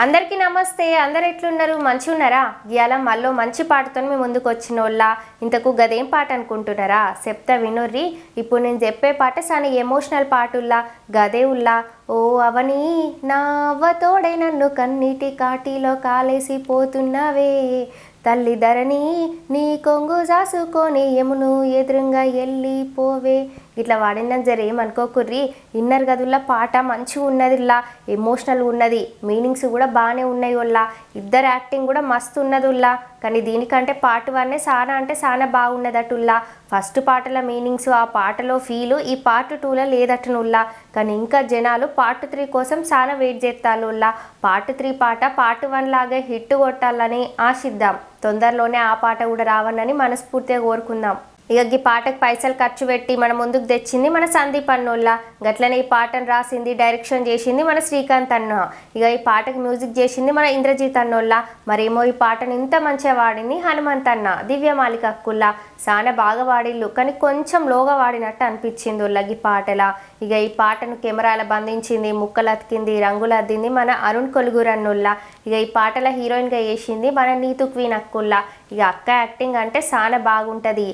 అందరికీ నమస్తే. అందరు ఎట్లున్నారు? మంచిగా ఉన్నారా? ఇవాళ మళ్ళీ మంచి పాటతో మీ ముందుకు వచ్చినోళ్ళ. ఇంతకు గదేం పాట అనుకుంటున్నారా? చెప్తా వినుర్రి. ఇప్పుడు నేను చెప్పే పాట చాలా ఎమోషనల్ పాటుల్లా గదే ఉల్లా. ఓ అవని నా అవ్వతోడే నన్ను కన్నీటి కాటిలో కాలేసి పోతున్నవే, తల్లి ధరణి నీ కొంగు జాసుకొని యమును ఎదురుగా వెళ్ళిపోవే. ఇట్లా వాడిన జరేమనుకోకుర్రి. ఇన్నర్ గదుల్లా పాట మంచిగా ఉన్నదిలా, ఎమోషనల్ ఉన్నది, మీనింగ్స్ కూడా బాగానే ఉన్నాయి వాళ్ళ. ఇద్దరు యాక్టింగ్ కూడా మస్తు ఉన్నదిల్లా. కానీ దీనికంటే పార్ట్ 1 చాలా అంటే చాలా బాగున్నదటుల్లా. ఫస్ట్ పాటల మీనింగ్స్, ఆ పాటలో ఫీలు ఈ పార్ట్ 2లో లేదటనుల్లా. కానీ ఇంకా జనాలు పార్ట్ 3 కోసం చాలా వెయిట్ చేస్తారుల్లా. పార్ట్ 3 పాట పార్ట్ 1 లాగే హిట్ కొట్టాలని ఆశిద్దాం. తొందరలోనే ఆ పాట కూడా రావాలని మనస్ఫూర్తిగా కోరుకుందాం. ఇక ఈ పాటకు పైసలు ఖర్చు పెట్టి మన ముందుకు తెచ్చింది మన సందీప్ అన్నోళ్ళ. గట్లనే ఈ పాటను రాసింది, డైరెక్షన్ చేసింది మన శ్రీకాంత్ అన్న. ఇక ఈ పాటకు మ్యూజిక్ చేసింది మన ఇంద్రజిత్ అన్నోళ్ళ. మరేమో ఈ పాటను ఇంత మంచిగా వాడింది హనుమంత్ అన్న, దివ్యమాలిక అక్కుల్లా. చాలా బాగా వాడిల్లు, కానీ కొంచెం లోగా వాడినట్టు అనిపించింది వాళ్ళ ఈ పాటలా. ఇక ఈ పాటను కెమెరాల బంధించింది, ముక్కలు అతికింది, రంగులు అద్దింది మన అరుణ్ కొలుగురు అన్నోళ్ళ. ఇక ఈ పాటల హీరోయిన్గా చేసింది మన నీతు క్వీన్ అక్కుల్లా. ఇక అక్క యాక్టింగ్ అంటే చాలా బాగుంటుంది.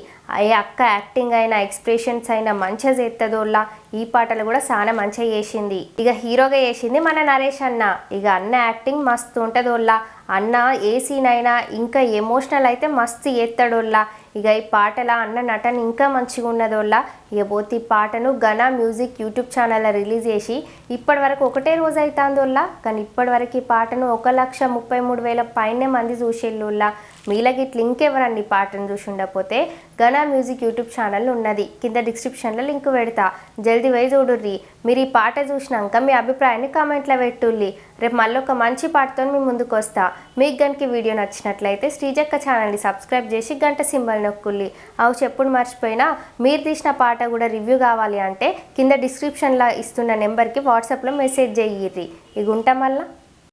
ఏ అక్క యాక్టింగ్ అయినా ఎక్స్ప్రెషన్స్ అయినా మంచిగా చేస్తుందోళ్ళ. ఈ పాటలు కూడా చాలా మంచిగా చేసింది. ఇక హీరోగా చేసింది మన నరేష్ అన్న. ఇక అన్న యాక్టింగ్ మస్తు ఉంటుందోళ్ళ. అన్న ఏ సీన్ అయినా ఇంకా ఎమోషనల్ అయితే మస్తు చేస్తాడోళ్ళ. ఇక ఈ పాటల అన్న నటన ఇంకా మంచిగా ఉన్నదోళ్ళ. ఇక పోతే ఈ పాటను ఘన మ్యూజిక్ యూట్యూబ్ ఛానల్లో రిలీజ్ చేసి ఇప్పటి వరకు ఒకటే రోజు అవుతుందోళ్ళ. కానీ ఇప్పటి వరకు ఈ పాటను 1,33,000 పైనే మంది చూసేళ్ళోళ్ళ. మీలకి ఇట్లా ఇంకెవరండి ఈ పాటను చూసి ఉండకపోతే ఘన మ్యూజిక్ యూట్యూబ్ ఛానల్ ఉన్నది, కింద డిస్క్రిప్షన్లో లింక్ పెడతా, జల్దీ పోయి చూడుర్రి. మీరు ఈ పాట చూసినాక మీ అభిప్రాయాన్ని కామెంట్లో పెట్టుర్రి. రేపు మళ్ళీ ఒక మంచి పాటతో మీ ముందుకు వస్తా. మీకు కనుక వీడియో నచ్చినట్లయితే శ్రీజక్క ఛానల్ని సబ్స్క్రైబ్ చేసి గంట సింబల్ నొక్కుల్లి. అవి చెప్పుడు మర్చిపోయినా మీరు తీసిన పాట కూడా రివ్యూ కావాలి అంటే కింద డిస్క్రిప్షన్లో ఇస్తున్న నెంబర్కి వాట్సాప్లో మెసేజ్ చేయిర్రి. ఇక ఉంటాం మళ్ళా.